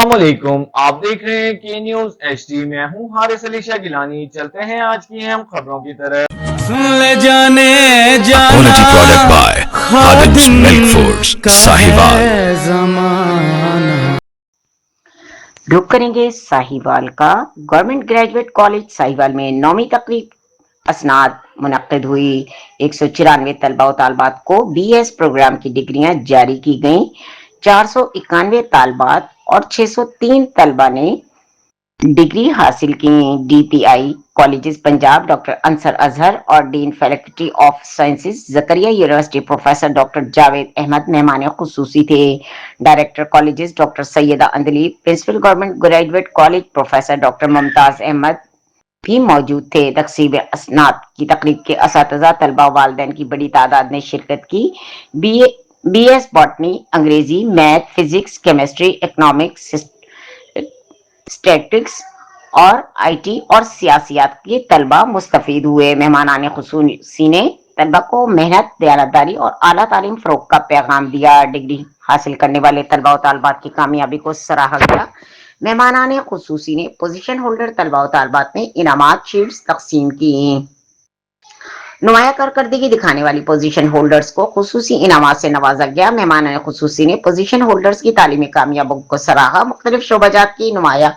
अस्सलाम वालेकुम। आप देख रहे हैं के न्यूज एचडी। मैं हूं हारिस अली शाह गिलानी। चलते हैं आज की अहम खबरों की तरफ। सुन ले जाने जाना Quality product by Khadim's Milk Foods, का Sahiwal. है जमाना। रुक करेंगे साहिवाल का। गवर्नमेंट ग्रेजुएट कॉलेज साहिवाल में 9वीं तकरीब असनाद मुनक्किद हुई। 194 तलबा व तालबात को बीएस प्रोग्राम की डिग्रियां जारी की गईं। 491 तालबात और 603 तलबा ने डिग्री हासिल की। DPI colleges Punjab doctor Ansar Azhar और dean faculty of sciences Zakariya university professor doctor Javed Ahmed मेहमान खुसूसी थे। Director colleges doctor Syeda Andali, principal government graduate college professor doctor Mumtaz Ahmed भी मौजूद थे। तकसीब असनाद की तकरीब के असातिज़ा, तलबा वालिदैन की बड़ी तादाद ने शिरकत की। बीएस बॉटनी, अंग्रेजी, math, physics, chemistry, economics, statistics और आईटी और सियासियात के तलबा मुस्तफीद हुए। मेहमान खुसूसी ने तलबा को मेहनत, दयानतदारी और आला तालीम फरोग का पैगाम दिया। डिग्री हासिल करने वाले तलबा और तालबात की कामयाबी को सराहा गया। मेहमान खुसूसी ने पोजीशन होल्डर तलबा और तालबात ने इनामात शीट्स तकसीम की। नुमाया कारकर्दगी दिखाने वाली पोजीशन होल्डर्स को खुसूसी इनामात से नवाजा गया। मेहमान खुसूसी ने पोजीशन होल्डर्स की तालीमी कामयाबी को सराहा। मुख्तलिफ शोबाजात की नुमाया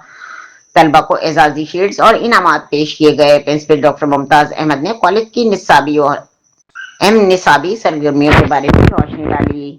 तलबा को एजाजी शीट्स और इनामात पेश किए गए। प्रिंसिपल डॉक्टर मुमताज अहमद ने कॉलेज की निसाबी और अहम निसाबी सरगर्मियों के बारे में रोशनी डाली।